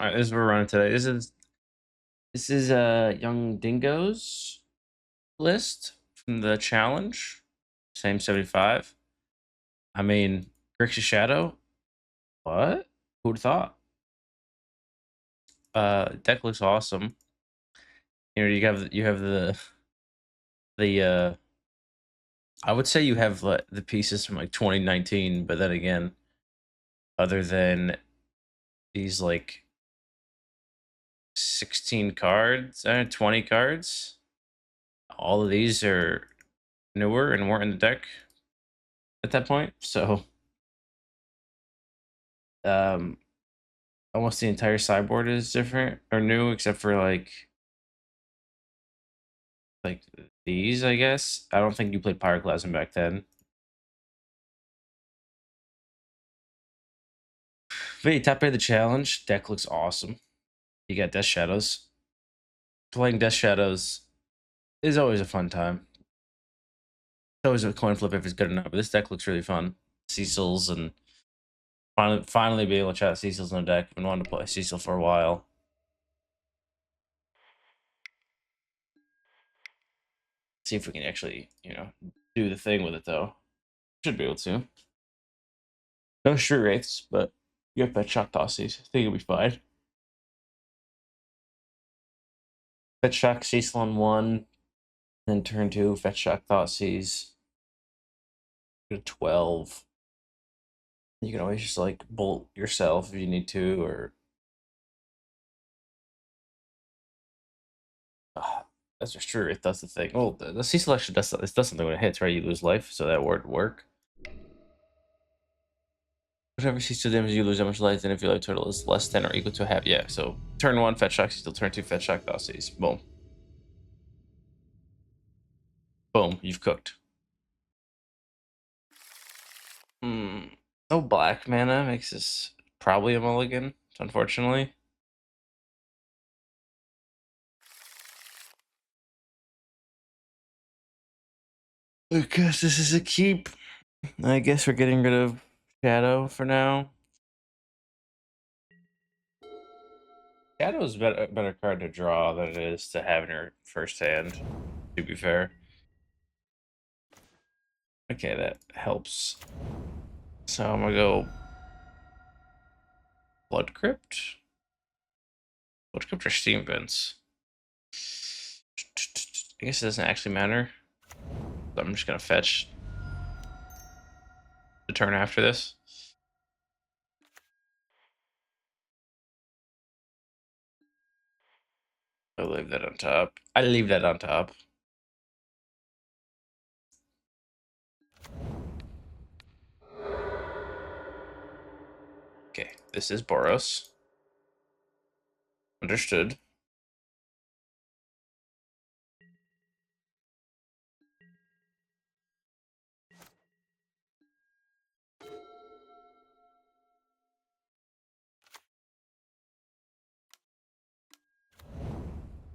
All right, this is what we're running today. This is Young Dingo's list from the challenge. Same 75. I mean, Grixis Shadow. What? Who'd thought? Deck looks awesome. You know, you have the I would say you have the pieces from like 2019, but then again, other than these like 16 cards, 20 cards, all of these are newer and weren't in the deck at that point. So um almost the entire sideboard is different or new except for like these, I guess. I don't think you played Pyroclasm back then. But you top eight the challenge. Deck looks awesome. You got Death Shadows. Playing Death Shadows is always a fun time. It's always a coin flip if it's good enough, but this deck looks really fun. Cecil's and finally be able to chat Cecil's in the deck. I've been wanting to play Cecil for a while. See if we can actually, do the thing with it though. Should be able to. No Street Wraiths, but you have Fetch Shock Thoughtseize. I think it'll be fine. Fetch Shock Cecil on 1, then turn 2, Fetch Shock Thoughtseize. Go to 12. You can always just like bolt yourself if you need to, or that's just true. If that's the thing. Well, the Cecil actually does something when it hits, right? You lose life, so that would work. Whatever Cecil damage, you lose that much life, and if your life total is less than or equal to half, yeah. So turn 1, Fetch Shock Cecil, turn 2, Fetch Shock Thoughtseize. Boom. Boom, you've cooked. No black mana makes this probably a mulligan, unfortunately. I guess this is a keep. I guess we're getting rid of Shadow for now. Shadow's a better card to draw than it is to have in your first hand, to be fair. Okay, that helps. So I'm gonna go Blood Crypt. Blood Crypt or Steam Vents. I guess it doesn't actually matter. I'm just gonna fetch the turn after this. I'll leave that on top. I leave that on top. Okay, this is Boros. Understood.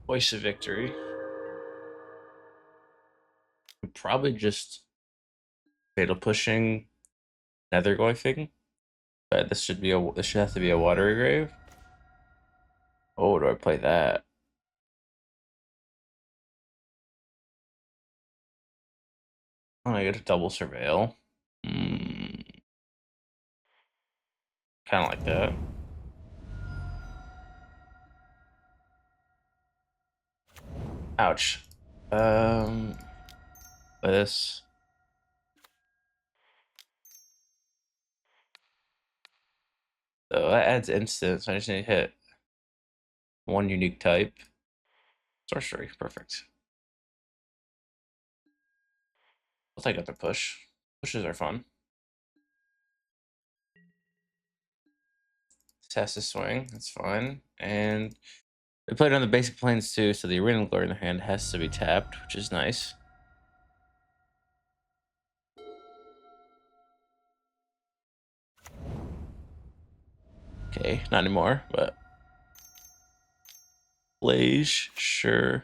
Voice of Victory. Probably just fatal pushing Nethergoyfing. But this should have to be a Watery Grave. Oh, do I play that? Oh, I get a double surveil. Kind of like that. Ouch. This. So that adds instance. I just need to hit one unique type. Sorcery. Perfect. I'll take out the push. Pushes are fun. This has to swing. That's fine. And we played on the basic planes too, so the Arena Glory in the hand has to be tapped, which is nice. Okay, not anymore, but Blaze, sure.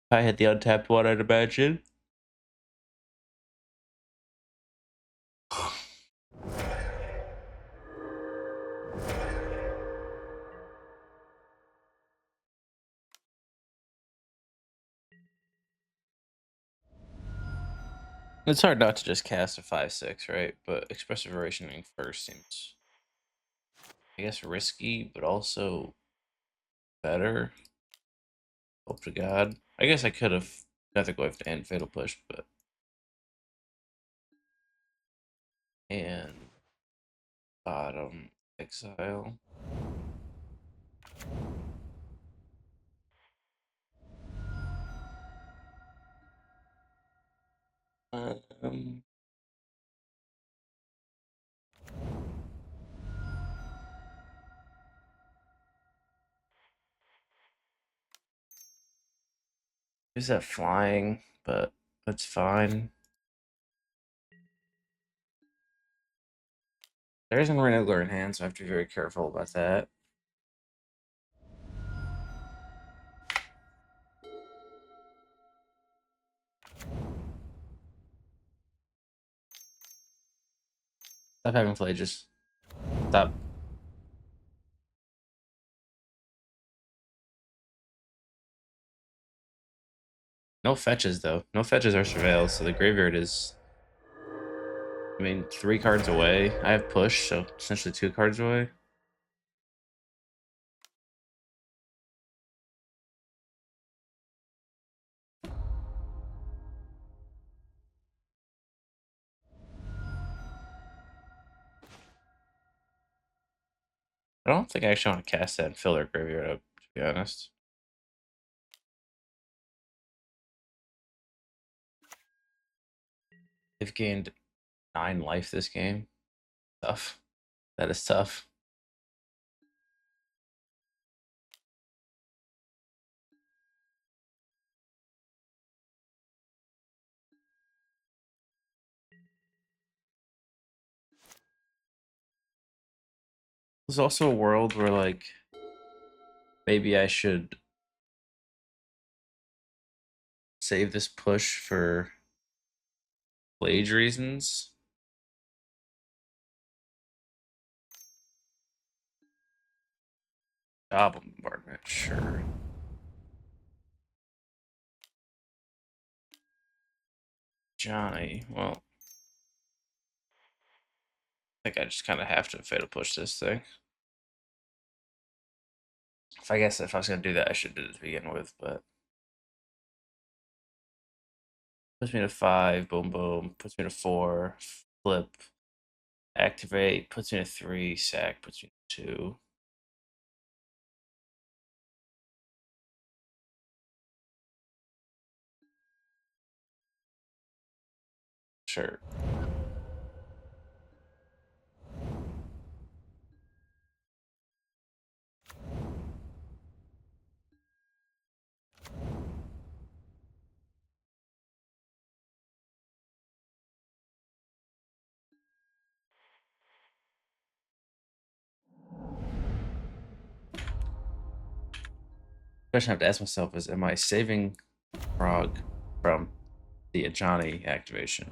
If I hit the untapped one, I'd imagine. It's hard not to just cast a 5/6, right? But Expressive Iteration first seems, I guess, risky, but also better. Hope to God. I guess I could have Nethergoyf and Fatal Push, but and bottom exile. Um, is that flying? But that's fine. There isn't Renegler in hand, so I have to be very careful about that. Stop having flages. Stop. No fetches, though. No fetches are surveilled, so the graveyard is, I mean, 3 cards away. I have push, so essentially 2 cards away. I don't think I actually want to cast that and fill their graveyard up, to be honest. They've gained 9 life this game. Tough. That is tough. There's also a world where, like, maybe I should save this push for Blade reasons. Bauble bombardment, sure. Johnny, well, I think I just kind of have to fatal push this thing. If I guess if I was gonna do that, I should do it to begin with, but puts me to 5, boom boom, puts me to 4, flip, activate, puts me to 3, sack, puts me to 2. Sure. Question I have to ask myself is, am I saving Frog from the Ajani activation?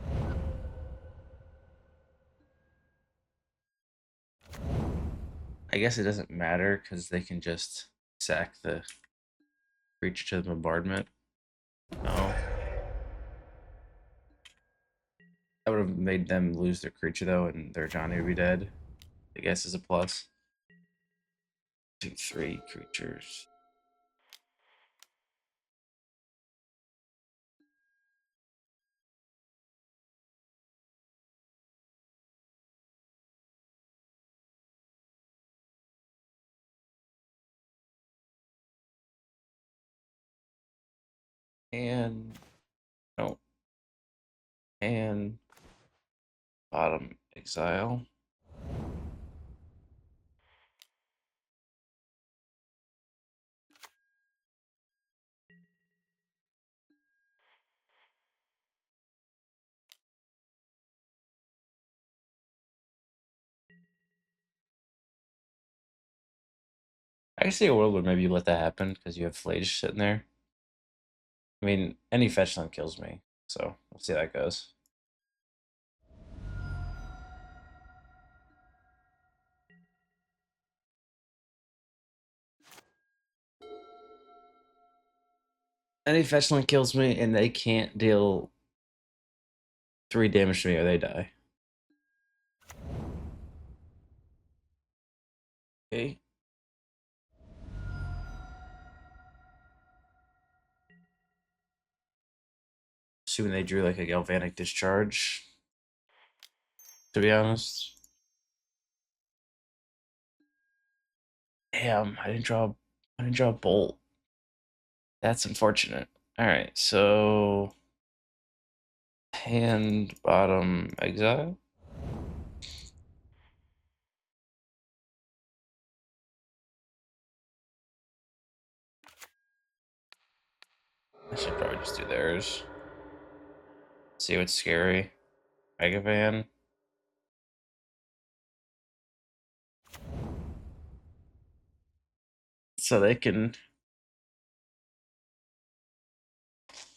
I guess it doesn't matter because they can just sack the creature to the bombardment. No. That would have made them lose their creature though, and their Ajani would be dead. I guess is a plus. 2, 3 creatures. And no. And bottom exile. I can see a world where maybe you let that happen because you have Flage sitting there. I mean, any fetch land kills me, so we'll see how that goes. Any fetch land kills me, and they can't deal 3 damage to me or they die. Okay. Assuming they drew like a Galvanic Discharge. To be honest. Damn, I didn't draw a bolt. That's unfortunate. Alright, so hand bottom exile. I should probably just do theirs. See what's scary. Ragavan. So they can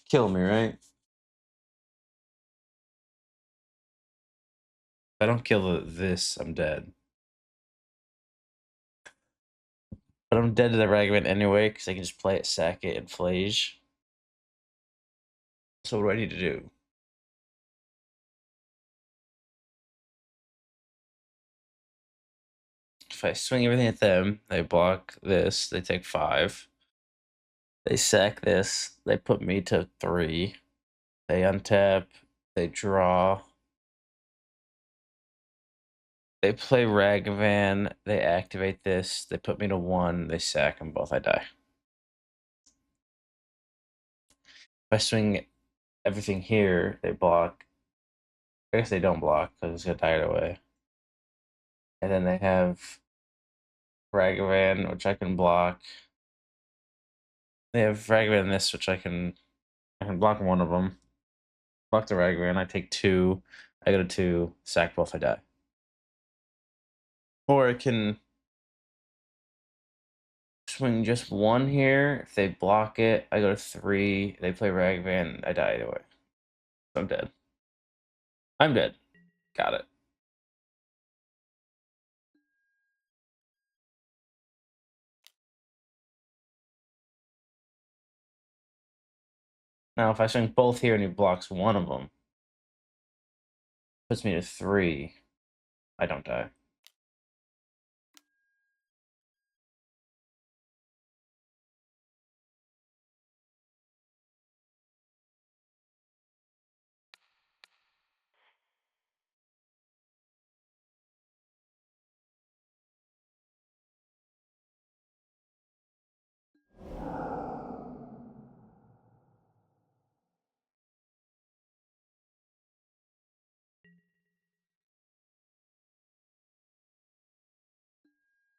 kill me, right? If I don't kill this, I'm dead. But I'm dead to the Ragavan anyway, because I can just play it, sack it, and Flage. So what do I need to do? If I swing everything at them, they block this, they take 5. They sack this, they put me to 3. They untap, they draw. They play Ragavan, they activate this, they put me to 1, they sack them both, I die. If I swing everything here, they block. I guess they don't block because it's gonna die either way. And then they have Ragavan, which I can block. They have Ragavan and this, which I can block one of them. Block the Ragavan, I take 2. I go to 2, sack both, I die. Or I can swing just 1 here. If they block it, I go to 3. They play Ragavan, I die either way. So I'm dead. I'm dead. Got it. Now, if I swing both here and he blocks one of them, puts me to 3, I don't die.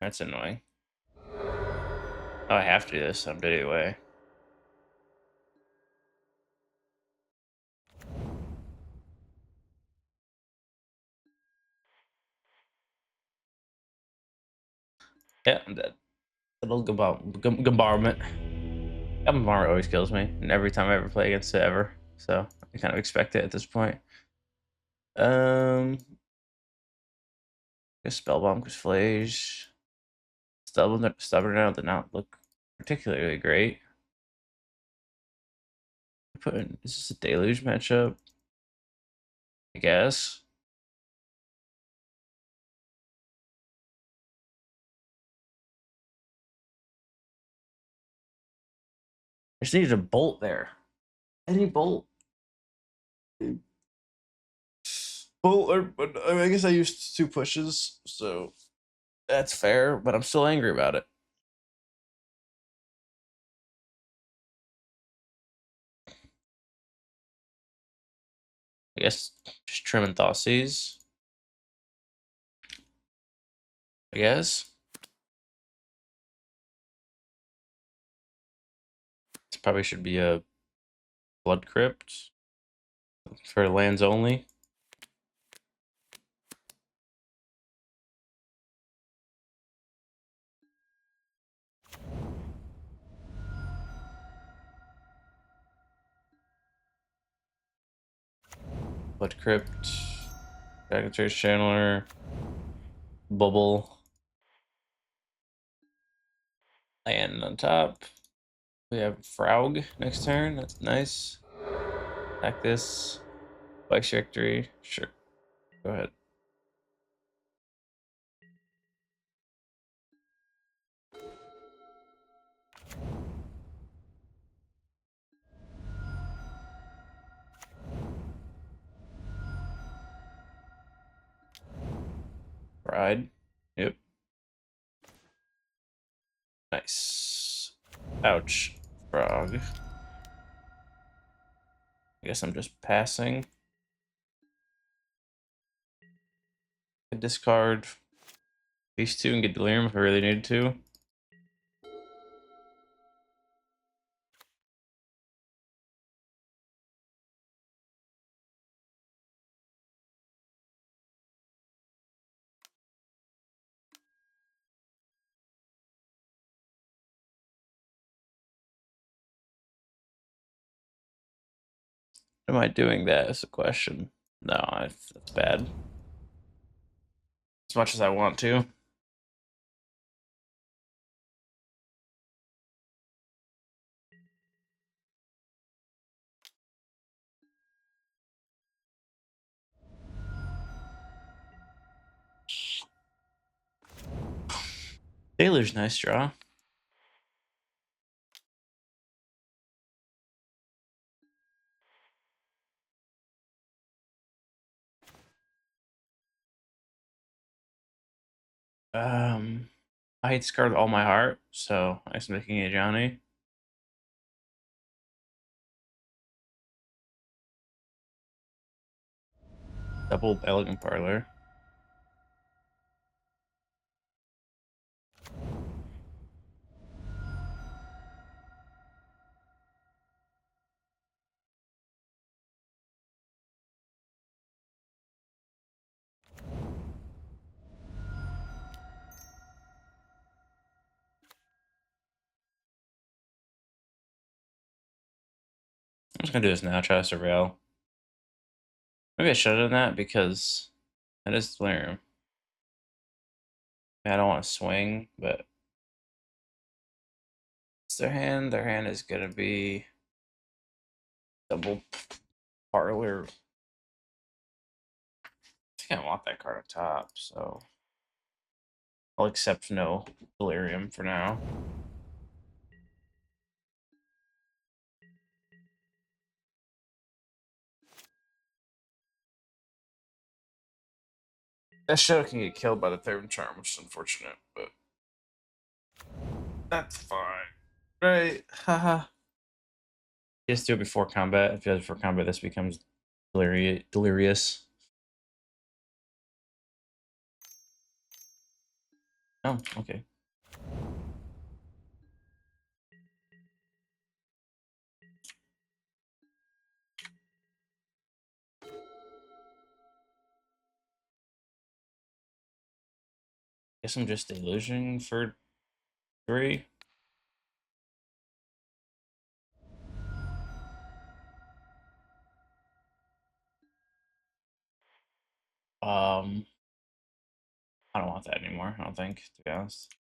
That's annoying. Oh, I have to do this. I'm dead anyway. Yeah, I'm dead. Little bombardment. Bombardment always kills me, and every time I ever play against it ever. So I kind of expect it at this point. I guess Spellbomb because Flage. Stubborn now did not look particularly great. Is this a Deluge matchup? I guess. I just needed a bolt there. Any bolt. Bolt, but I guess I used 2 pushes, so that's fair, but I'm still angry about it. I guess just trimming Thoughtseize. I guess. This probably should be a Blood Crypt for lands only. Blood Crypt, Dragon's Channeler, Bauble, land on top. We have Frog next turn. That's nice. Attack this. Flex victory. Sure. Go ahead. Ride. Yep. Nice. Ouch. Frog. I guess I'm just passing. Discard these two and get Delirium if I really needed to. Am I doing that is the question. No, that's bad. As much as I want to. Deluge, nice draw. I hate Scarred all my heart, so I'm making a Johnny. Double Elegant Parlor. I'm just gonna do this now, try to surveil. Maybe I should have done that because that is Delirium. I don't want to swing, but it's their hand. Their hand is gonna be double Parlor. I think I want that card on top, so I'll accept no Delirium for now. That shadow can get killed by the third charm, which is unfortunate, but that's fine. Right? Haha. Just do it before combat. If you do it before combat, this becomes delirious. Oh, okay. Guess I'm just illusion for 3. I don't want that anymore, I don't think, to be honest.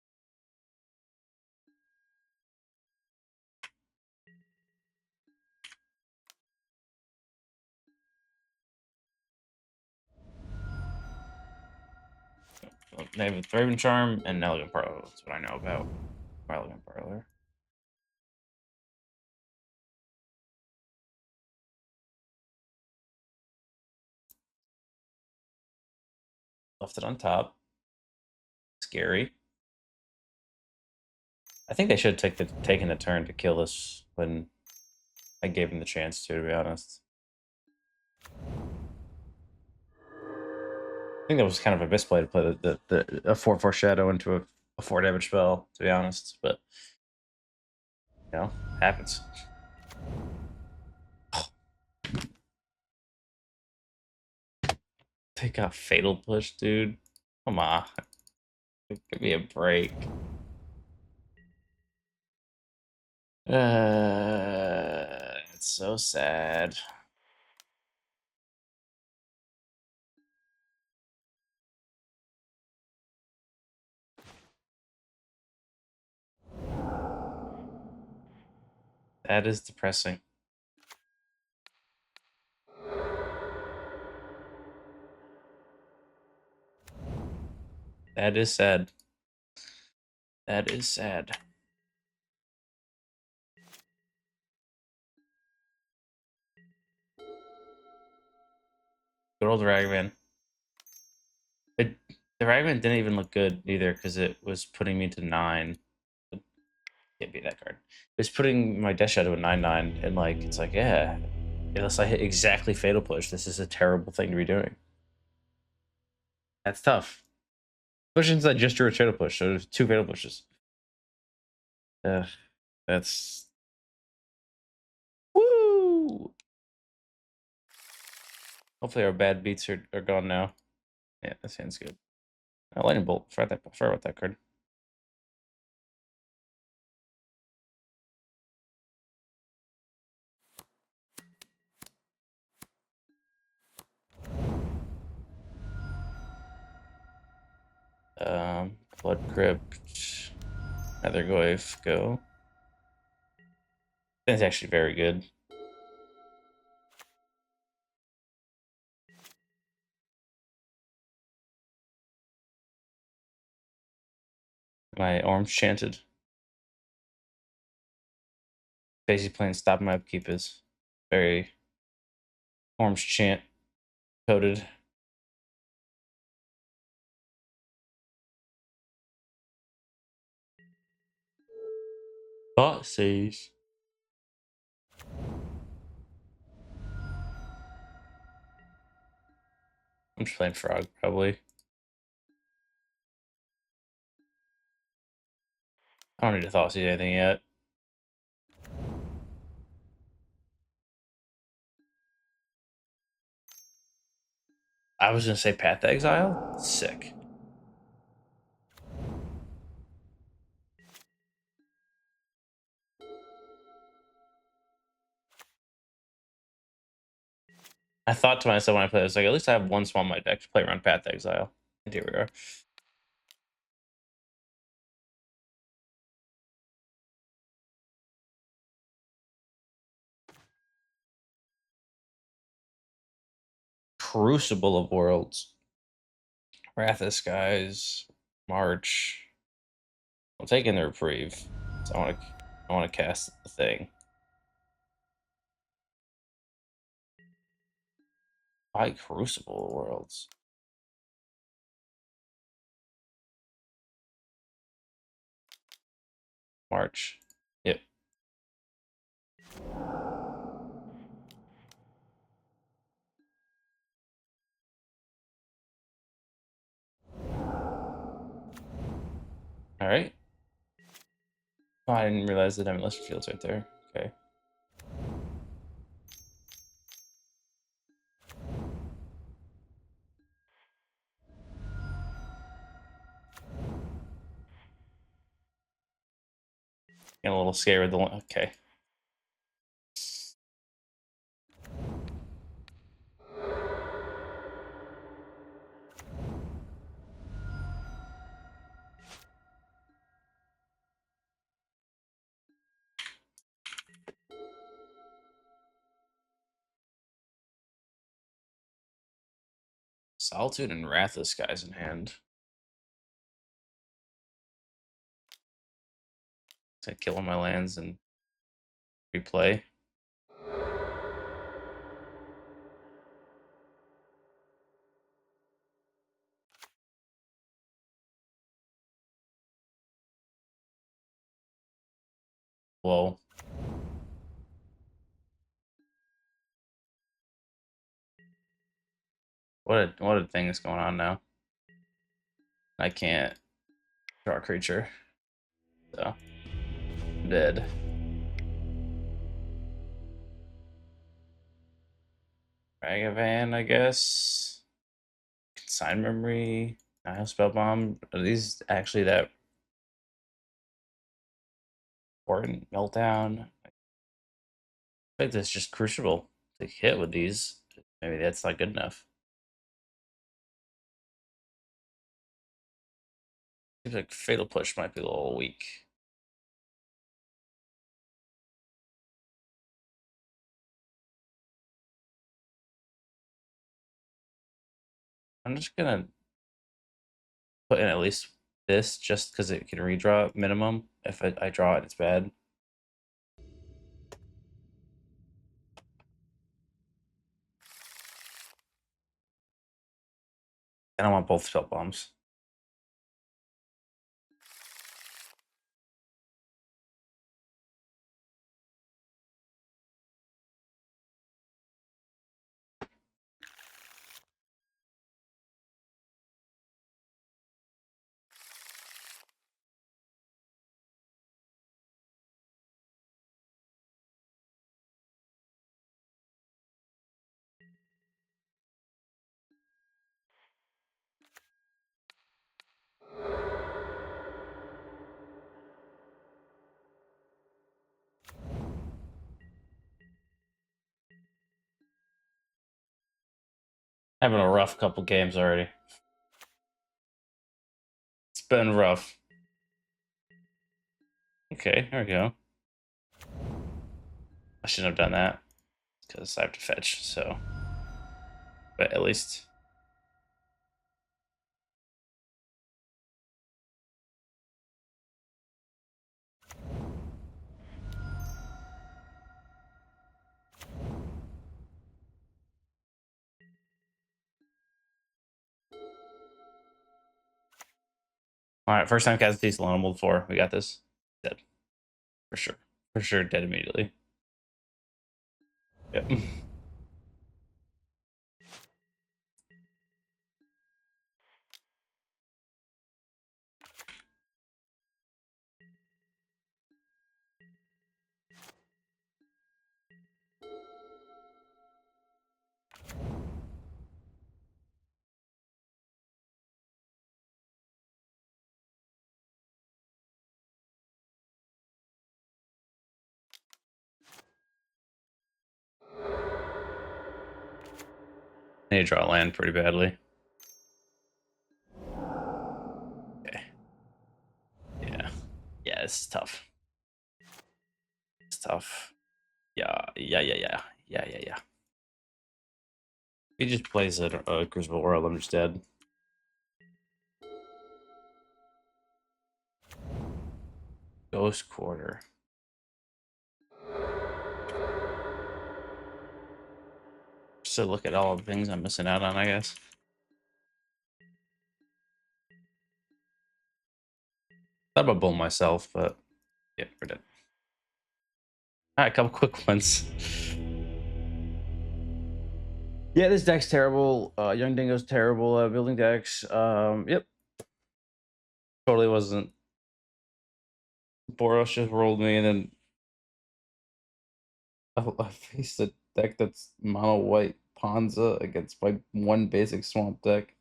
They have a Thraven Charm and Elegant Parlor. That's what I know about Elegant Parlor. Left it on top. Scary. I think they should have taken the turn to kill this when I gave him the chance to be honest. I think that was kind of a misplay to play a 4/4 shadow into a 4 damage spell, to be honest, but you know, happens. Take a Fatal Push, dude. Come on. Give me a break. It's so sad. That is depressing. That is sad. That is sad. Good old Ragavan. The Ragavan didn't even look good either because it was putting me to 9. Can't be that card. It was putting my Death Shadow to 9/9, and like it's like, yeah, unless I hit exactly Fatal Push, this is a terrible thing to be doing. That's tough. Especially since I just drew a Fatal Push, so there's 2 Fatal Pushes. That's woo. Hopefully our bad beats are gone now. Yeah, that sounds good. Lightning Bolt. Forgot about that card. Blood Crypt, Nethergoyf, go. That's actually very good. My Orange Chanted. Basically playing Stop My Upkeep is very Orange Chant coded. Thoughtseize. I'm just playing Frog, probably. I don't need to Thoughtseize anything yet. I was gonna say Path to Exile. Sick. I thought to myself when I played, I was like, at least I have one small in my deck to play around Path to Exile. And here we are. Crucible of Worlds. Wrath of Skies. March. I'm taking the Reprieve. So I want to cast the thing. Why Crucible of Worlds? March. Yep. All right. Oh, I didn't realize the demolition field's right there. Okay. Getting a little scared with the one. Okay. Solitude and Wrath of Skies in hand. To kill one of my lands and replay. Whoa. What a thing is going on now. I can't draw a creature. So I'm dead. Ragavan, I guess. Consign Memory. Nihil Spellbomb. Are these actually that important? Meltdown. I think that's just crucible to hit with these. Maybe that's not good enough. Seems like Fatal Push might be a little weak. I'm just gonna put in at least this just because it can redraw minimum. If I draw it, it's bad. And I want both spell bombs. Having a rough couple games already. It's been rough. Okay, there we go. I shouldn't have done that because I have to fetch, so. But at least. All right, first time casting Cecil on Mold 4. We got this. Dead. For sure. For sure, dead immediately. Yep. I need to draw land pretty badly. Okay. Yeah. Yeah, this is tough. It's tough. Yeah. He just plays a Crucible World, I'm just dead. Ghost Quarter. Just to look at all the things I'm missing out on, I guess. Thought about Bull myself, but yeah, we're dead. Alright, a couple quick ones. Yeah, this deck's terrible. Young Dingo's terrible. Building decks. Yep. Totally wasn't. Boros just rolled me, and then I faced a deck that's mono white Ponza against my one basic swamp deck.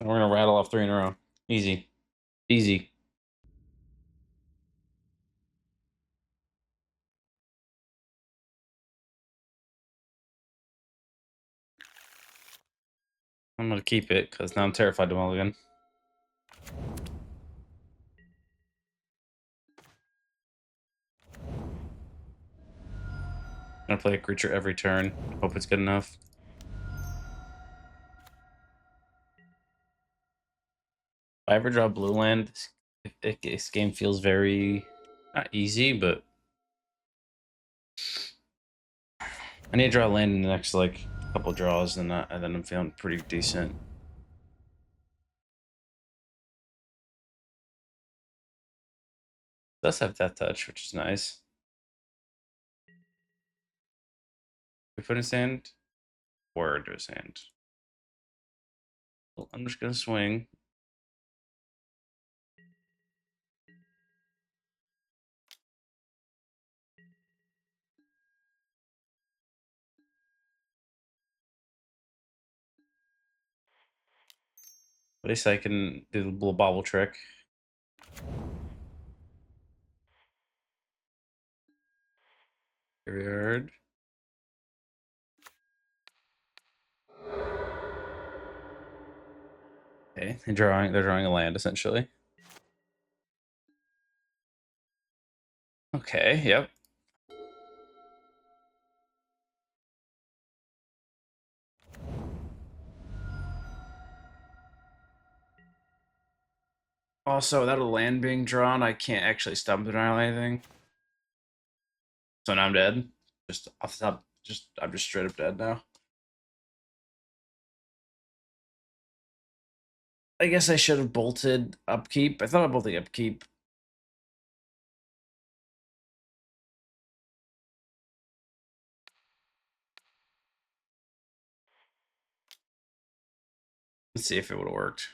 And we're gonna rattle off 3 in a row. Easy. Easy. I'm gonna keep it because now I'm terrified to mulligan. I'm gonna play a creature every turn. Hope it's good enough. If I ever draw blue land, this game feels very not easy, but I need to draw land in the next like couple draws, and then I'm feeling pretty decent. It does have Death Touch, which is nice. We put in his hand. Word to his hand. Well, I'm just gonna swing. At least I can do the little Bauble trick. Graveyard. Okay, they're drawing a land essentially. Okay, yep. Also, without a land being drawn, I can't actually stump denial anything. So now I'm dead. Just off the top, I'm just straight up dead now. I guess I should have bolted upkeep. I thought I bolted upkeep. Let's see if it would have worked.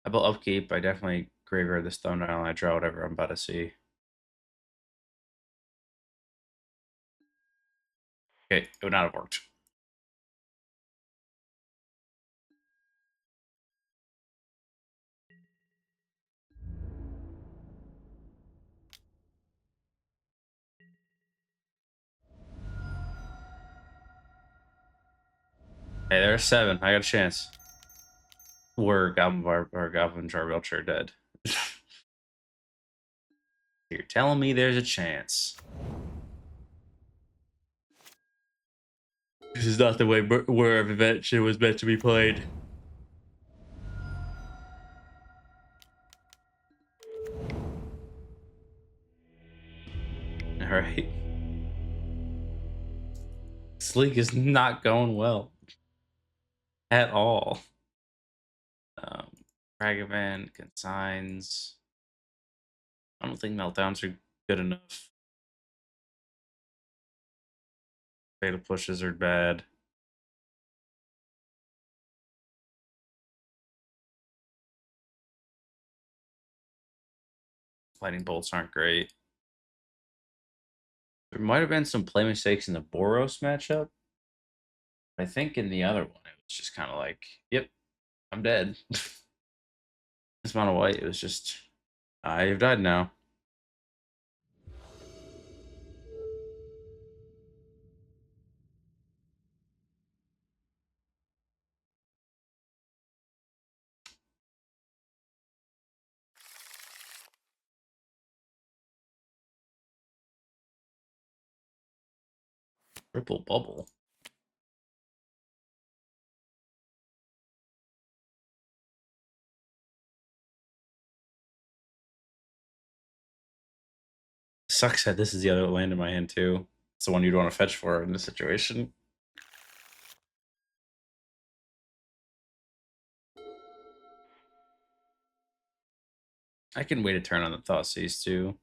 I built upkeep. I definitely graveyard this thumbnail and I draw whatever I'm about to see. Okay, it would not have worked. Hey, there's 7. I got a chance. We're Goblin Charbelcher are dead. You're telling me there's a chance. This is not the way War of Invention was meant to be played. Alright. This league is not going well. At all. Ragavan, Consigns. I don't think Meltdowns are good enough. Fatal pushes are bad. Lightning bolts aren't great. There might have been some play mistakes in the Boros matchup. I think in the other one, it was just kind of like, yep, I'm dead. This amount of white, it was just, you've died now. Triple bubble. Sucks that this is the other land in my hand too. It's the one you'd want to fetch for in this situation. I can wait a turn on the Thoughtseize too.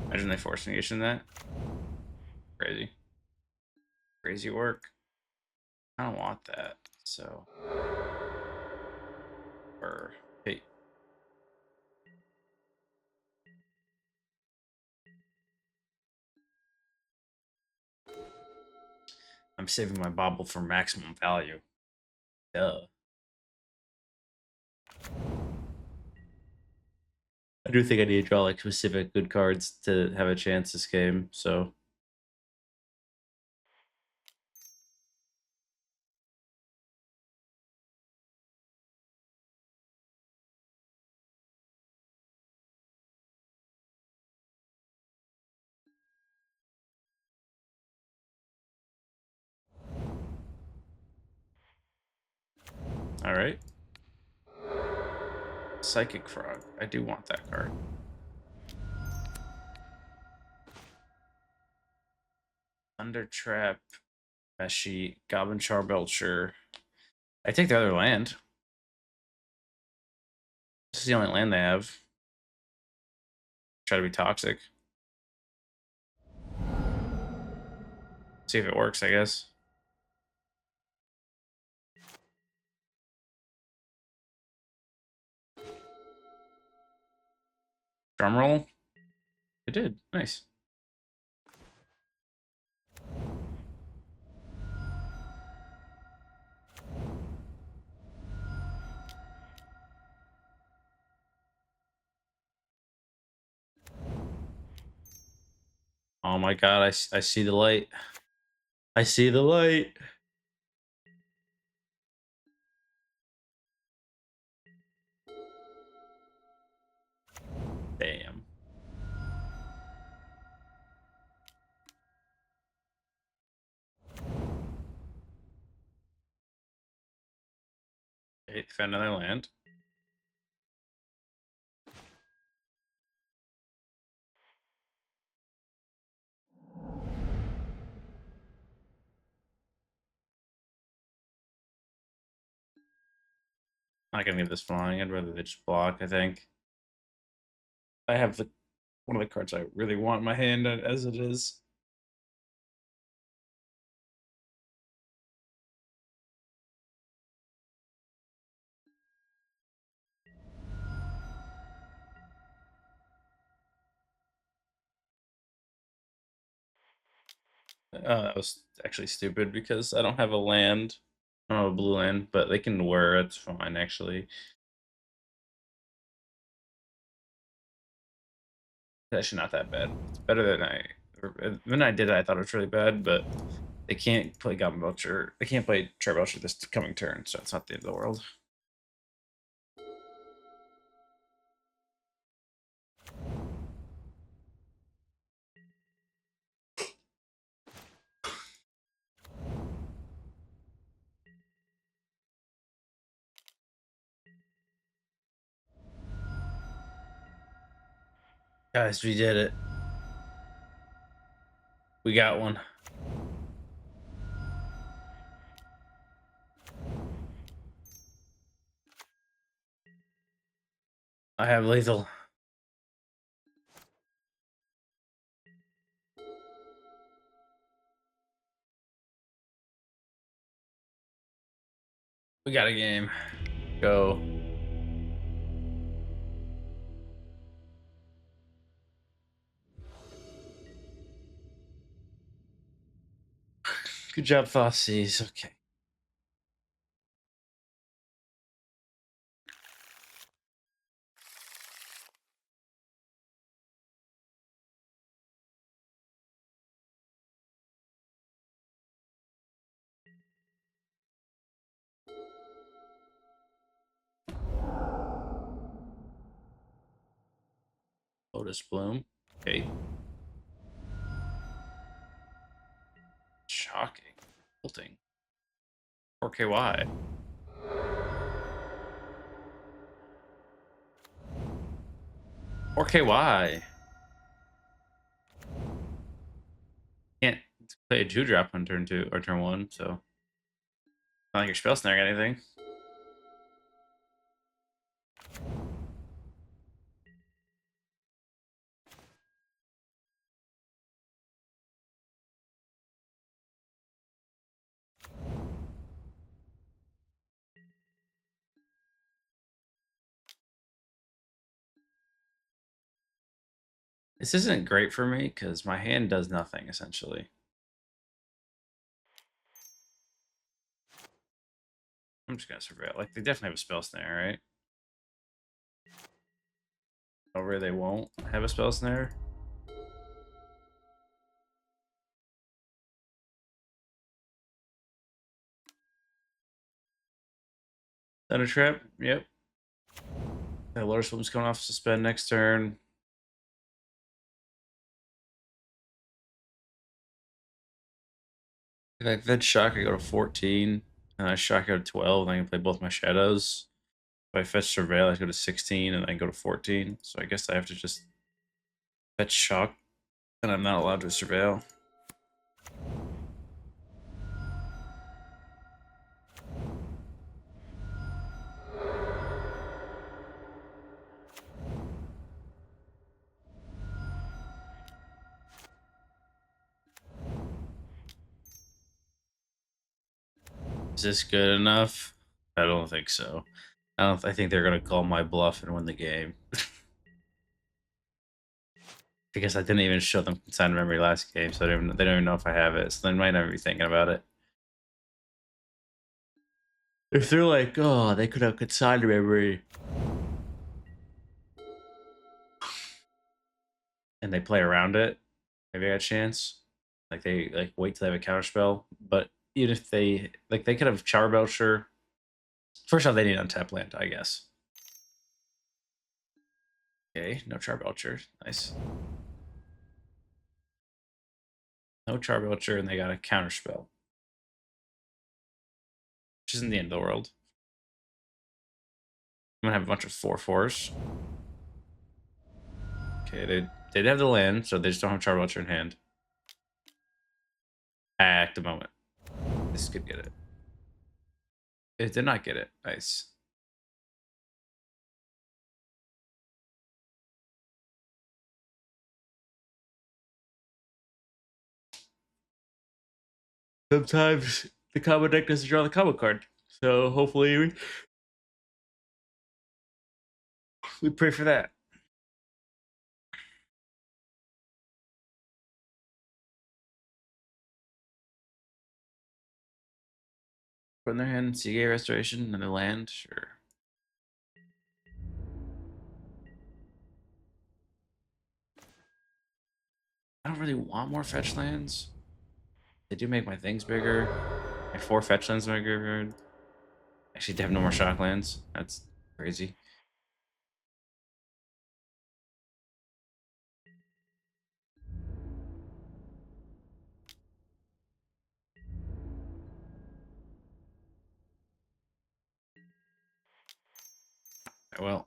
Imagine they force negation that. Crazy. Crazy work. I don't want that. So. Or hey. I'm saving my Bauble for maximum value. Duh. I do think I need to draw like specific good cards to have a chance this game, so. Alright. Psychic Frog. I do want that card. Thunder Trap, Meshi, Goblin Charbelcher. I take the other land. This is the only land they have. Try to be toxic. See if it works, I guess. Drum roll. It did. Nice. Oh my god, I see the light. I see the light. Damn. found another land. Not gonna get this flying. I'd rather they just block, I think. I have the one of the cards I really want in my hand as it is. That was actually stupid because I don't have a land. I don't have a blue land, but they can wear it. It's fine, actually. It's actually not that bad. It's better than when I did it, I thought it was really bad, but they can't play Goblin Belcher. They can't play Trap Belcher this coming turn, so it's not the end of the world. Guys, we did it. We got one. I have lethal. We got a game. Go. Good job, Thoughtseize. Okay. Lotus Bloom. Okay. Shocking. Tilting. 4KY. Or KY. Can't play a 2-drop on turn 2 or turn 1, so not like your spell snare or anything. This isn't great for me because my hand does nothing essentially. I'm just gonna surveil. Like they definitely have a spell snare, right? Over they won't have a spell snare. Thunder Trap, yep. That Lotus Bloom's coming off suspend next turn. If I fed Shock, I go to 14. And I Shock, I go to 12, and I can play both my shadows. If I fetch Surveil, I go to 16, and I go to 14. So I guess I have to just fetch Shock, and I'm not allowed to Surveil. Is this good enough? I don't think so. I think they're gonna call my bluff and win the game. Because I didn't even show them Consign Memory last game, so they don't even know if I have it. So they might not be thinking about it. If they're like, oh, they could have Consign Memory, and they play around it, maybe I got a chance. Like they wait till they have a counter spell. But even if they they could have Char Belcher. First off, they need untap land, I guess. Okay, no Char Belcher. Nice. No Char Belcher, and they got a counter spell. Which isn't the end of the world. I'm gonna have a bunch of 4/4s. Okay, they did have the land, so they just don't have Charbelcher in hand. At the moment. This could get it. It did not get it. Nice. Sometimes the combo deck doesn't draw the combo card. So hopefully we pray for that. Put in their hand, MTGO Restoration, and a land, sure. I don't really want more fetch lands. They do make my things bigger. My 4 fetch lands in my graveyard. Actually, they have no more shock lands. That's crazy. Well.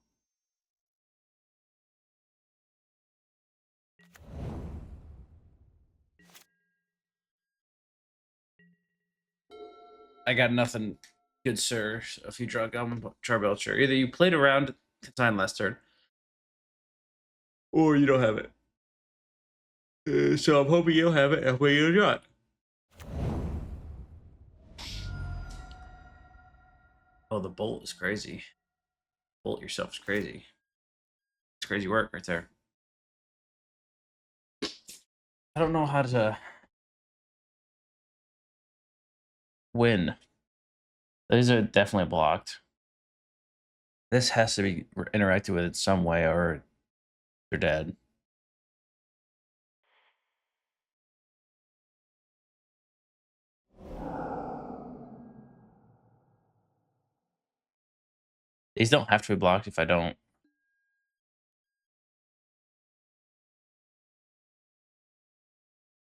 I got nothing good, sir. If you draw Charbelcher, either you played around Consign last turn, or you don't have it. So I'm hoping you'll have it. I'm hoping you'll draw it. Oh, the bolt is crazy. Bolt yourself is crazy. It's crazy work right there. I don't know how to win. These are definitely blocked. This has to be interacted with in some way, or you're dead. These don't have to be blocked if I don't.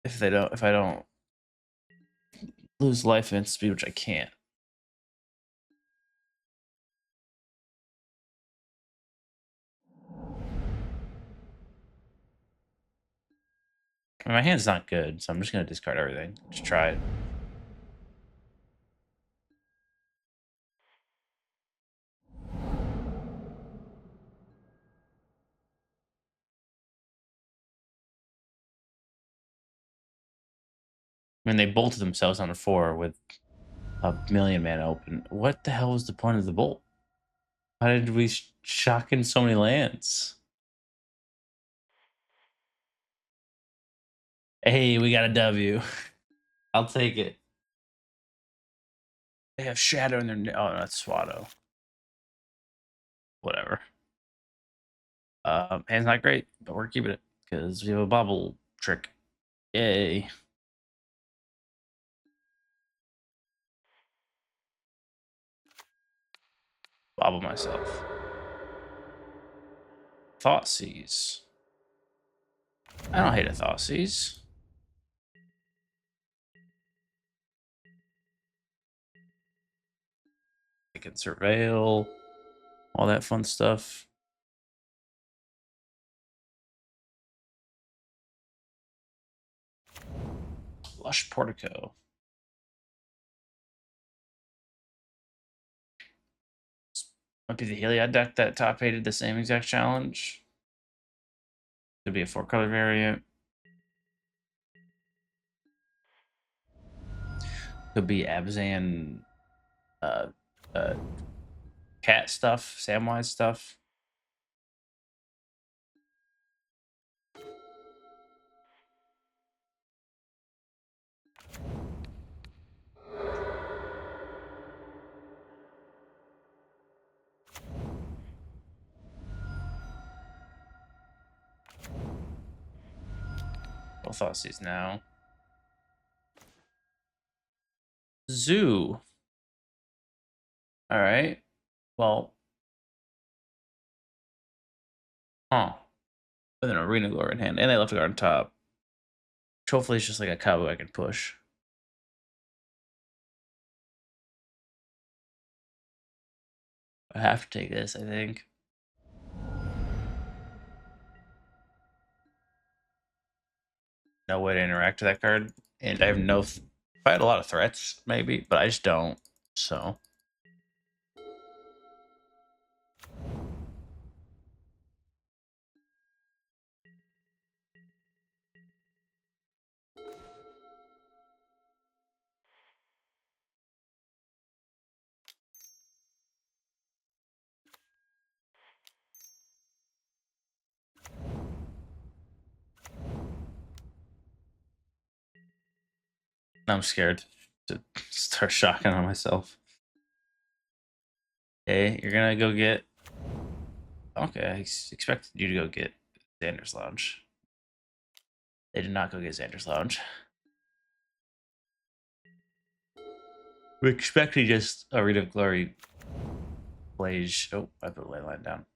If I don't lose life and speed, which I can't. I mean, my hand's not good, so I'm just gonna discard everything. Just try it. I mean, they bolted themselves on the 4 with a million mana open. What the hell was the point of the bolt? How did we shock in so many lands? Hey, we got a W. I'll take it. They have Shadow in their... Oh, no, that's Swado. Whatever. Hand's not great, but we're keeping it because we have a Bauble trick. Yay. Bauble myself. Thoughtseize. I don't hate a Thoughtseize. I can surveil. All that fun stuff. Lush Portico. Might be the Heliod deck that top 8'd the same exact challenge. Could be a 4-color variant. Could be Abzan cat stuff, Samwise stuff. Both Thoughtseize now. Zoo. All right. Well. Huh. With an Arena Glory in hand. And they left a guard on top. Which hopefully it's just like a combo I can push. I have to take this, I think. No way to interact with that card. And I have no... If I had a lot of threats, maybe, but I just don't. So... I'm scared to start shocking on myself. Okay, you're gonna go get... Okay, I expected you to go get Xander's Lounge. They did not go get Xander's Lounge. We're expecting just a Read of Glory Blaze. Oh, I put a ley line down.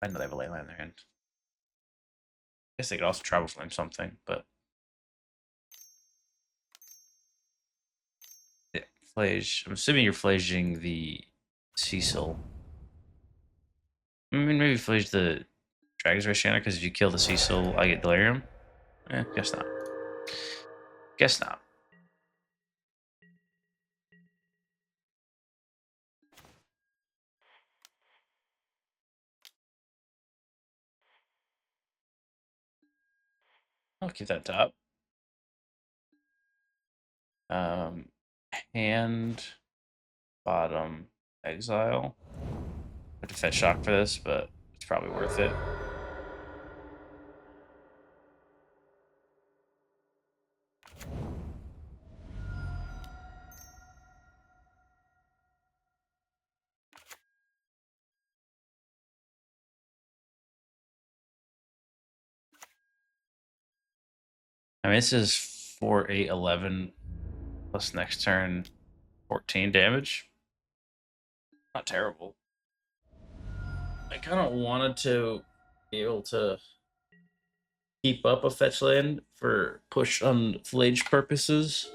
I know they have a ley line in their hand. I guess they could also Travel Flame something, but... Yeah, Flage. I'm assuming you're flaging the Cecil. I mean, maybe flage the Dragon's Race Shanna, because if you kill the Cecil, I get Delirium. Guess not. Guess not. I'll keep that top. Hand, bottom, exile. I have to fetch shock for this, but it's probably worth it. I mean, this is 4, 8, 11 plus next turn 14 damage. Not terrible. I kind of wanted to be able to keep up a fetch land for push on flage purposes.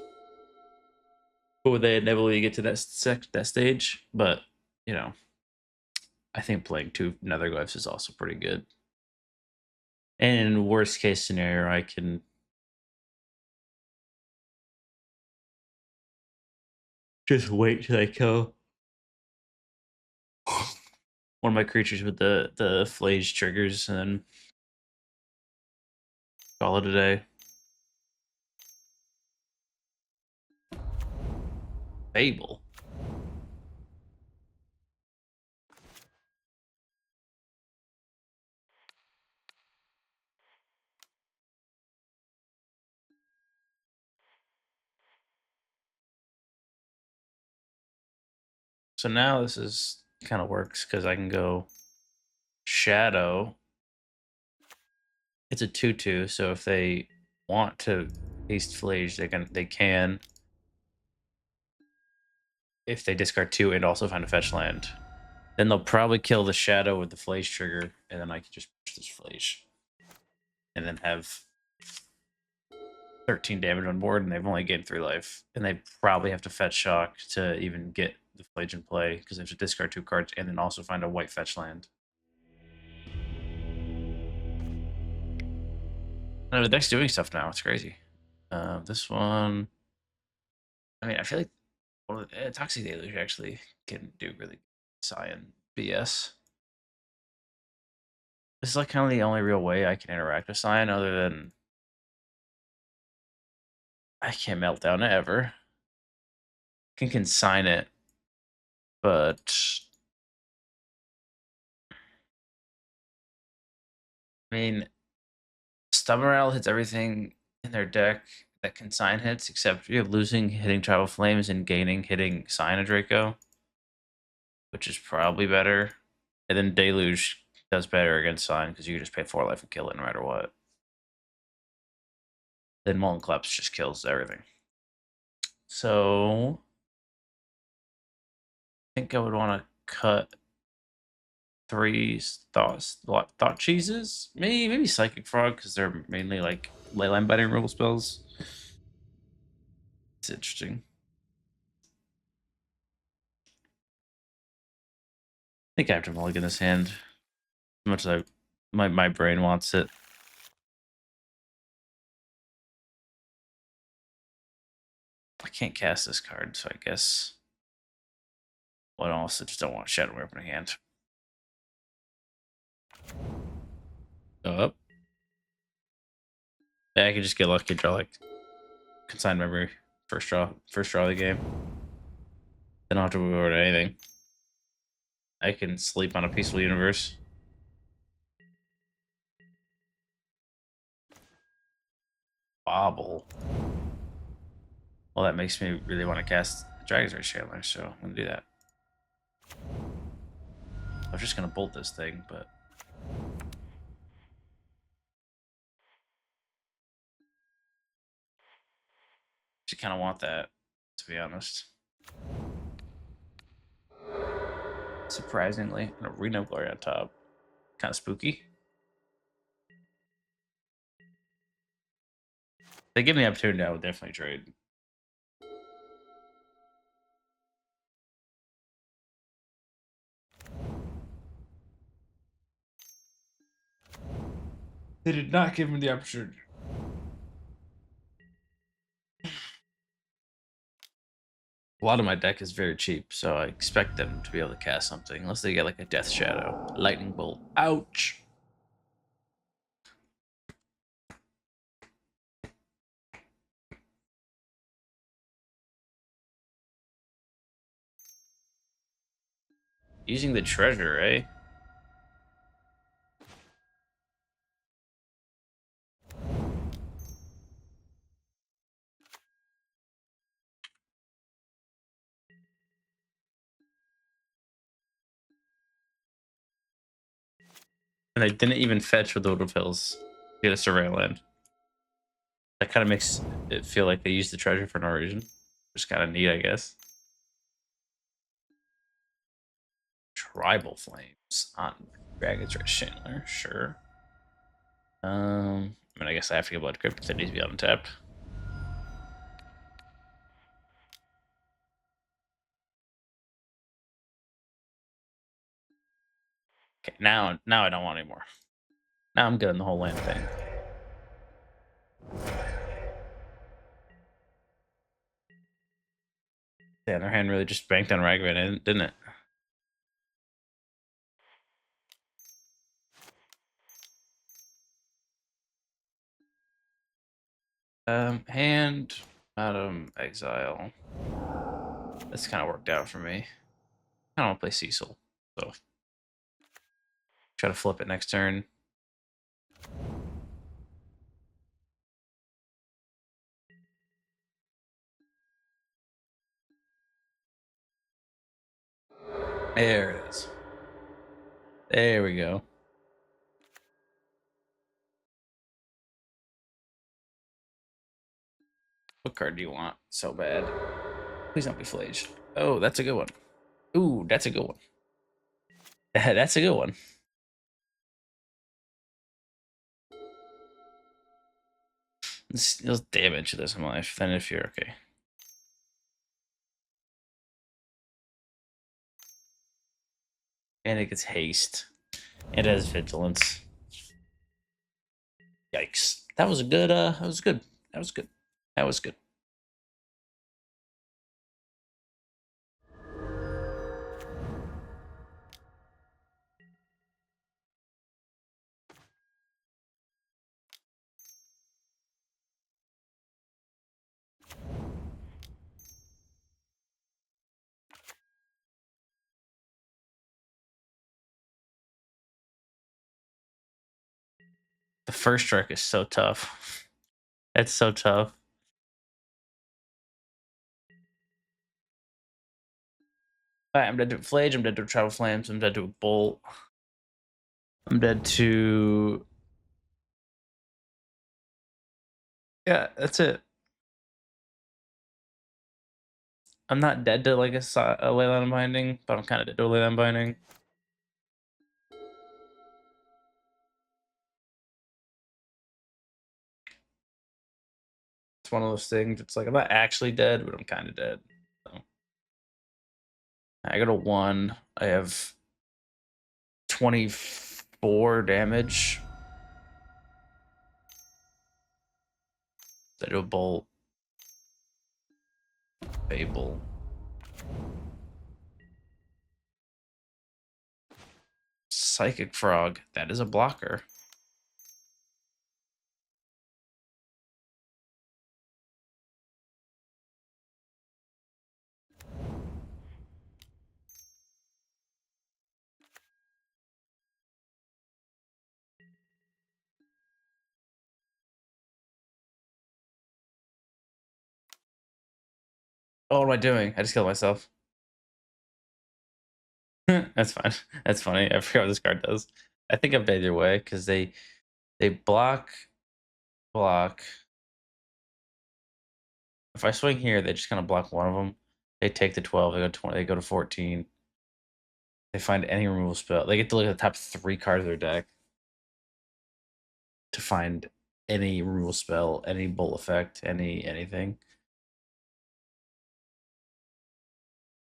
But they inevitably get to that stage. But, you know, I think playing 2 Nethergoyfs is also pretty good. And in worst case scenario, I can just wait till I kill one of my creatures with the flage triggers and then call it a day. Bauble. So now this is kind of works because I can go Shadow. It's a 2/2, so if they want to haste flage, they can. If they discard 2 and also find a fetch land, then they'll probably kill the Shadow with the flage trigger, and then I can just push this flage, and then have 13 damage on board, and they've only gained 3 life, and they probably have to fetch shock to even get the flage in play because they have to discard 2 cards and then also find a white fetch land. The deck's doing stuff now. It's crazy. This one, I mean, I feel like Toxic Deluge actually can do really Cyan BS. This is like kind of the only real way I can interact with Cyan other than I can't Meltdown it ever. Can Consign it, but I mean, Stubborn hits everything in their deck that Consign hits, except you have losing, hitting Travel Flames, and gaining, hitting Cyan Draco, which is probably better. And then Deluge does better against Cyan because you can just pay 4 life and kill it no matter what. Then Molten Collapse just kills everything. So I think I would want to cut 3 thought cheeses. Maybe Psychic Frog because they're mainly like leyline biting removal spells. It's interesting. think I have to mulligan this hand. As much as my brain wants it. I can't cast this card, so I guess. Well, I also just don't want Shadow Warp in my hand. Up. Yeah, I could just get lucky, draw like Consign Memory, first draw of the game. Then I don't have to move over to anything. I can sleep on a peaceful universe. Bauble. Well, that makes me really want to cast Dragon's Rage Chandler, so I'm gonna do that. I was just gonna bolt this thing, but I kind of want that, to be honest. Surprisingly, an Arena of Glory on top. Kind of spooky. If they give me the opportunity, I would definitely trade. They did not give me the opportunity. A lot of my deck is very cheap, so I expect them to be able to cast something, unless they get like a Death Shadow, Lightning Bolt. Ouch! Using the treasure, eh? And I didn't even fetch with the Wood Hills. Get a Surveil Land. That kind of makes it feel like they used the treasure for no reason. Which is kind of neat, I guess. Tribal Flames on Dragon's Rage Chandler, sure. I mean, I guess I have to get Blood Crypt. That needs to be untapped. Okay, now I don't want any more. Now I'm good in the whole land thing. Yeah, their hand really just banked on Ragavan, didn't it? Hand, exile. That's kind of worked out for me. I don't want to play Cecil, so try to flip it next turn. There it is. There we go. What card do you want so bad? Please don't be Flage. Oh, that's a good one. Ooh, that's a good one. That's a good one. This deals damage to this in life. Then if you're okay. And it gets haste. It has vigilance. Yikes. That was a good, that was good. That was good. That was good. The first strike is so tough. That's so tough. Alright, I'm dead to Flage, I'm dead to Travel Flames, I'm dead to a Bolt. I'm dead to... Yeah, that's it. I'm not dead to like a Leyline Binding, but I'm kind of dead to a Leyline Binding. It's one of those things. It's like I'm not actually dead, but I'm kind of dead. So. I got a 1. I have 24 damage. I do a bolt. Bauble. Psychic Frog. That is a blocker. Oh, what am I doing? I just killed myself. That's fine. That's funny. I forgot what this card does. I think I've either way because they block. If I swing here, they just kind of block one of them. They take the 12. They go 20. They go to 14. They find any removal spell. They get to look at the top 3 cards of their deck to find any removal spell, any bolt effect, anything.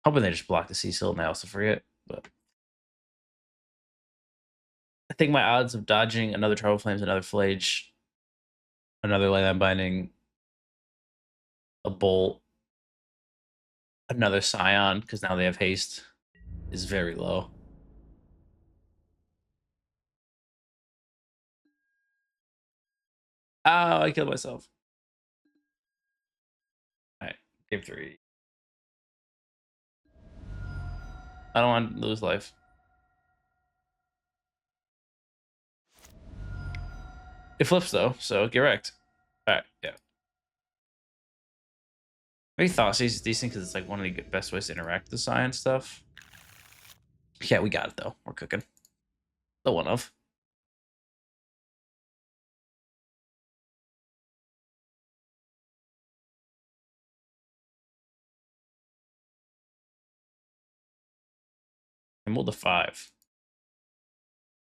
Hoping they just block the Cecil and I also forget, but I think my odds of dodging another Trouble Flames, another Flage, another Leyline Binding, a Bolt, another Scion, because now they have haste, is very low. Oh, I killed myself. All right, game 3. I don't want to lose life. It flips though, so get wrecked. All right, yeah. Maybe Thoughtseize is decent because it's like one of the best ways to interact with the science stuff. Yeah, we got it though. We're cooking. The one of. And we'll the 5.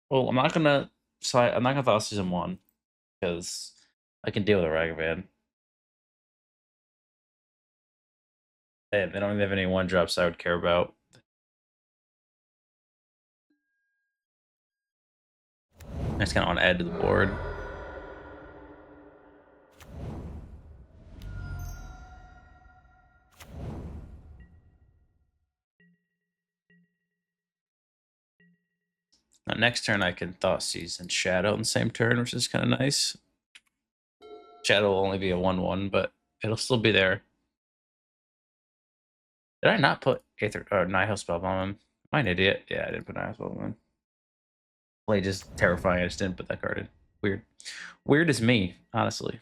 Well, I'm not gonna Thoughtseize in 1 because I can deal with a Ragavan. They don't even have any 1-drops I would care about. I just kind of want to add to the board. Now, next turn I can Thoughtseize and Shadow in the same turn, which is kind of nice. Shadow will only be a 1/1, but it'll still be there. Did I not put Aether or Nihil Spellbomb on him? Am I an idiot? Yeah, I didn't put Nihil Spellbomb on. Play just terrifying. I just didn't put that card in. Weird. Weird is me, honestly.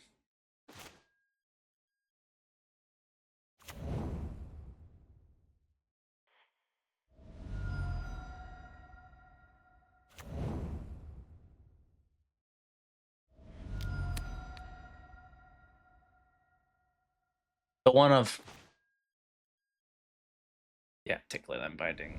The one of take Leyline Binding.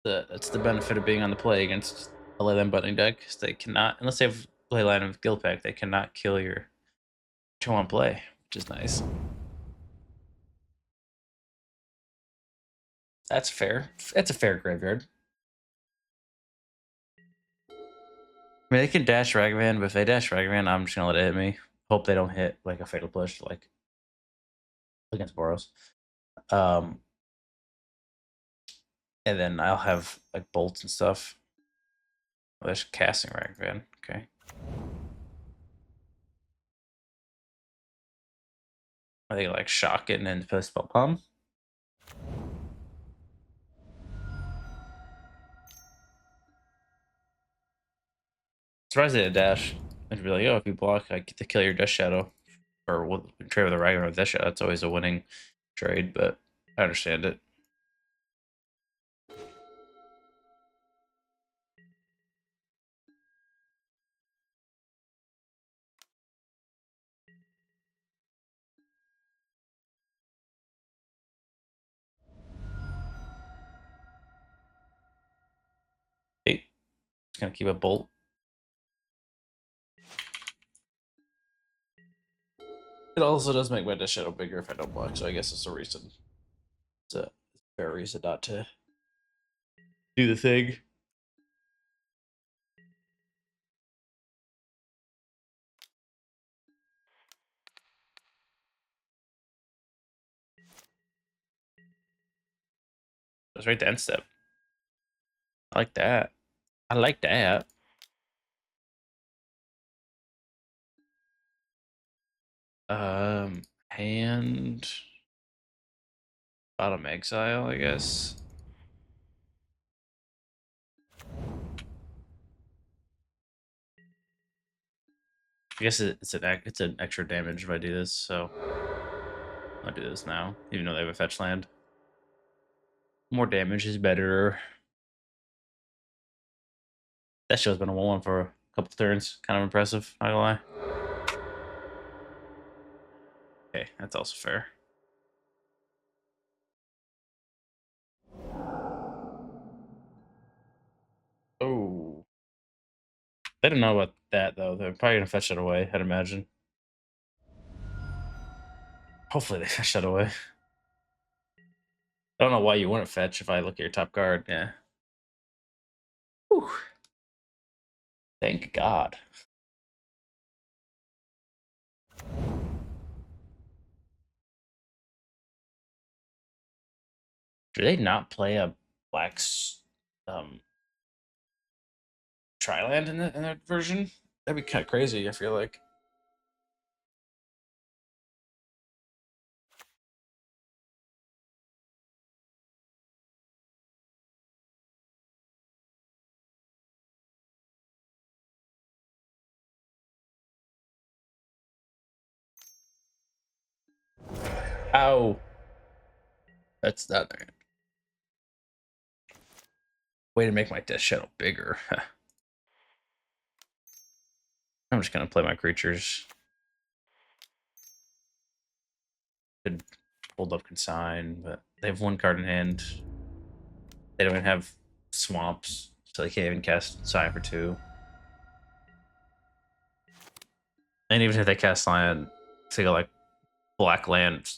That's the benefit of being on the play against a Leyline Binding deck. They cannot, unless they have Leyline of Guild Pack, they cannot kill your turn 1 play, which is nice. That's fair. That's a fair graveyard. I mean, they can dash Ragavan, but if they dash Ragavan, I'm just gonna let it hit me. Hope they don't hit like a Fatal Push, like against Boros. And then I'll have like bolts and stuff. Oh, there's casting Ragavan. Okay. Are they like shock it and then put a spell bomb? Surprised they did dash. I'd be like, oh, if you block, I get to kill your Death Shadow. Or we'll trade with a Ragavan with Death Shadow. That's always a winning trade, but I understand it. Just gonna keep a bolt. It also does make my Death Shadow bigger if I don't block, so I guess it's a reason. It's a fair reason not to do the thing. That's right to end step. I like that. I like that. Hand bottom exile, I guess. I guess it's an extra damage if I do this, so I'll do this now, even though they have a fetch land. More damage is better. That show's been a 1-1 for a couple turns. Kind of impressive, not gonna lie. Okay, that's also fair. Oh. They don't know about that, though. They're probably gonna fetch it away, I'd imagine. Hopefully they fetch that away. I don't know why you wouldn't fetch if I look at your top card. Yeah. Whew. Thank God. Do they not play a black Triland in that version? That'd be kind of crazy, I feel like. Ow. That's not right. Way to make my Death Shadow bigger. I'm just gonna play my creatures. Could hold up Consign, but they have 1 card in hand. They don't even have swamps, so they can't even cast Scion for 2. And even if they cast Scion, they go like black land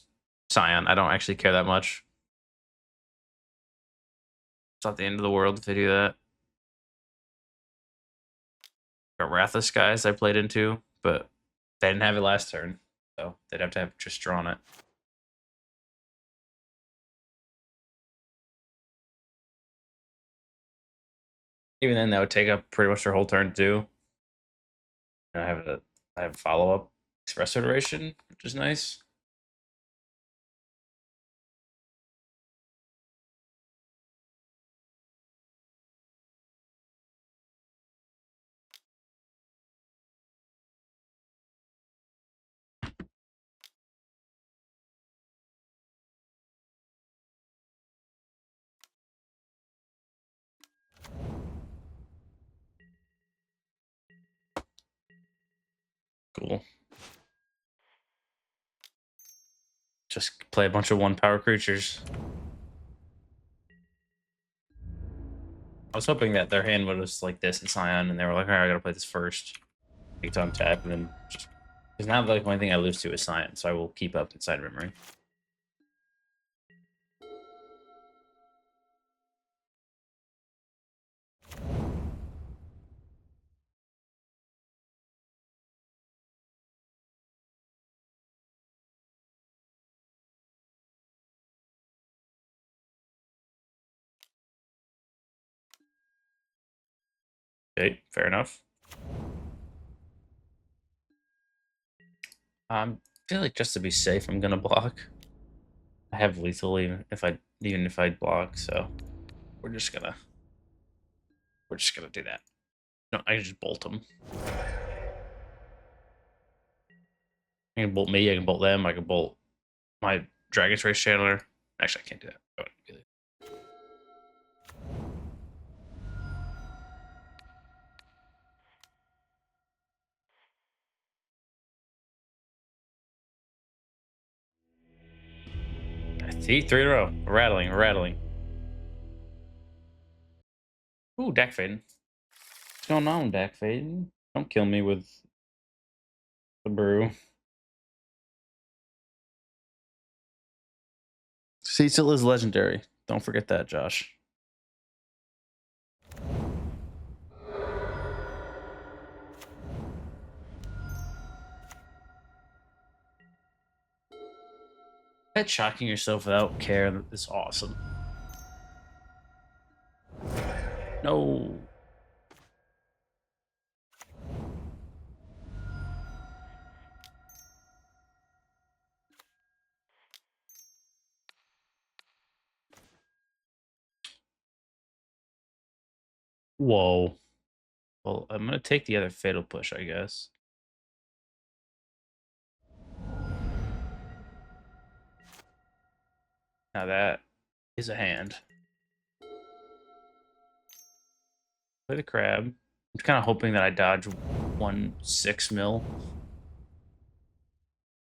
Scion. I don't actually care that much. It's not the end of the world if they do that. Got Wrath of Skies I played into, but they didn't have it last turn, so they'd have to have just drawn it. Even then, that would take up pretty much their whole turn too. And I have follow up Expressive Iteration, which is nice. Cool. Just play a bunch of 1-power creatures. I was hoping that their hand was like this in Scion, and they were like, all right, I gotta play this first. Take time tap, and then just. Because now the only thing I lose to is Scion, so I will keep up inside memory. Okay, fair enough. I feel like just to be safe, I'm gonna block. I have lethal even if I block, so we're just gonna do that. No, I can just bolt them. I can bolt me. I can bolt them. I can bolt my Dragon's Race Channeler. Actually, I can't do that. Oh, really. See, 3 in a row. We're rattling. Ooh, deck fading. What's going on, Backfade? Don't kill me with the brew. Cecil is legendary. Don't forget that, Josh. That shocking yourself without care is awesome. No. Whoa. Well, I'm gonna take the other fatal push, I guess. Now that is a hand. Play the crab. I'm kind of hoping that I dodge 1/6 mil.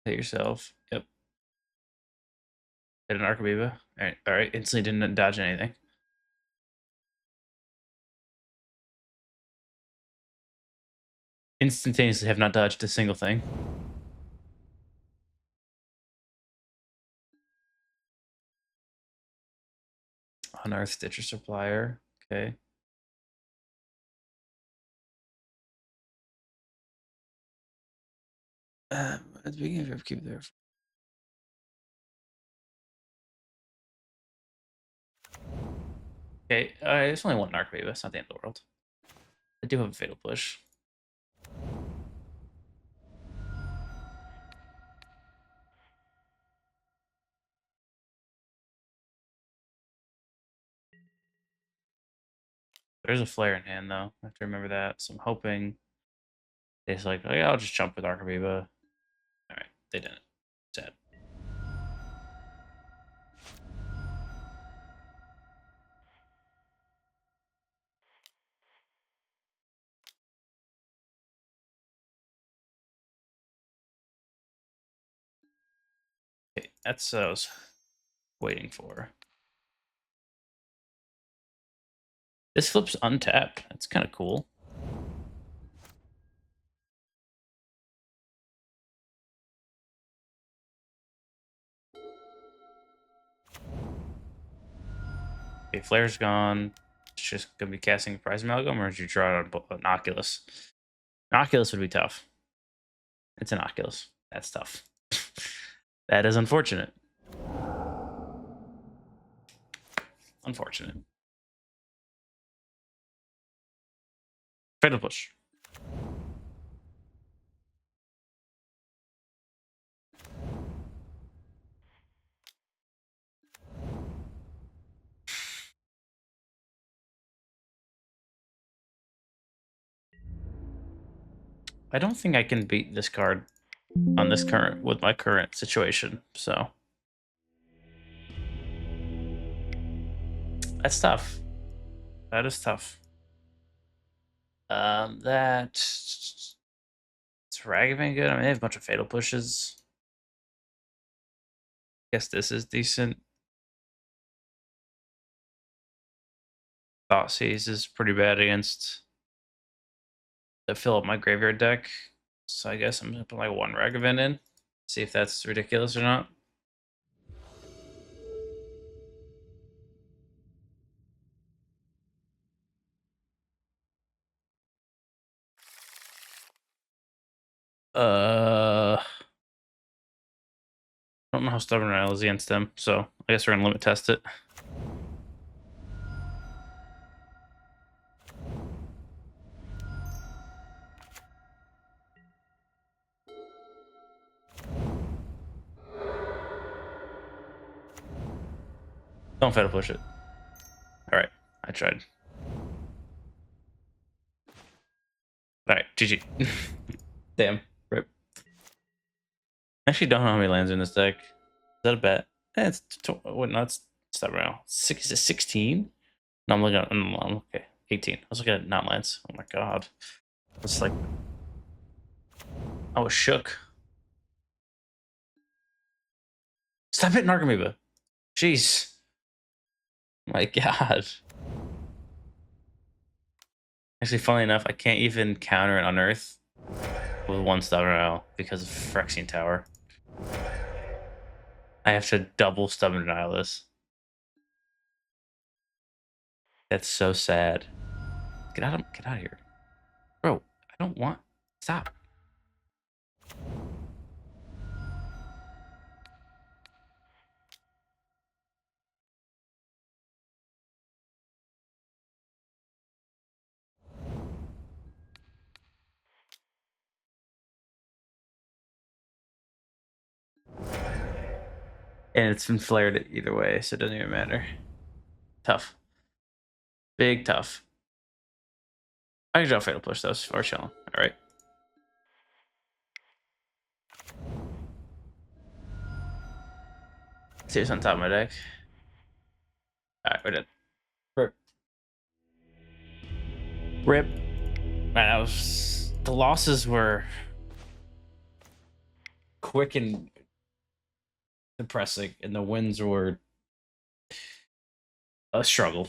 Hit yourself. Yep. Hit an Arcabiba. All right. Instantly didn't dodge anything. Instantaneously have not dodged a single thing. Unearth Stitcher Supplier. Okay. At the beginning of your upkeep there. Okay, it's only one Arcabiba. It's not the end of the world. I do have a fatal push. There's a flare in hand, though. I have to remember that. So I'm hoping it's like, oh yeah, I'll just jump with Arcabiba. All right, they didn't. Sad. Okay, that's what I was waiting for. This flips untapped. That's kind of cool. Okay, flare's gone. It's just gonna be casting Prize Amalgam, or did you draw it on an Oculus? An Oculus would be tough. It's an Oculus. That's tough. That is unfortunate. Unfortunate. Fatal push. I don't think I can beat this card on this current with my current situation, so that's tough. That is tough. It's Ragavan good. I mean, they have a bunch of fatal pushes. Guess this is decent. Thoughtseize is pretty bad against to fill up my graveyard deck. So I guess I'm gonna put like one Ragavan in. See if that's ridiculous or not. I don't know how stubborn I was against them, so I guess we're gonna limit test it. Don't fatal push it. All right, I tried. All right, GG. Damn, rip. I actually don't know how many lands are in this deck. Is that a bet? It's what? No, it's not real. Is it 16? No, I'm looking at. Okay, 18. I was looking at not lands. Oh my god, it's like I was shook. Stop hitting Arcamoeba. Jeez. My god. Actually, funnily enough, I can't even counter an Unearth with 1 Stubborn Denial because of Phyrexian Tower. I have to double Stubborn Denial this. That's so sad. Get out of here. Bro, I don't want... Stop. And it's been flared either way, so it doesn't even matter. Tough. Big tough. I can draw Fatal Push, though, for chilling. Alright. See what's on top of my deck. Alright, we're done. Rip. Rip. Man, that was... The losses were... quick and depressing, and the wins were a struggle.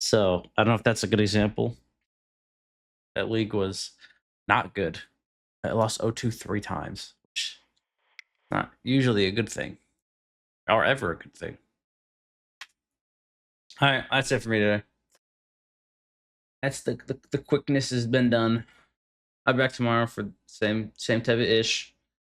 So I don't know if that's a good example. That league was not good. I lost 0-2 3 times, which is not usually a good thing, or ever a good thing. All right, that's it for me today. That's the quickness has been done. I'll be back tomorrow for same type of ish.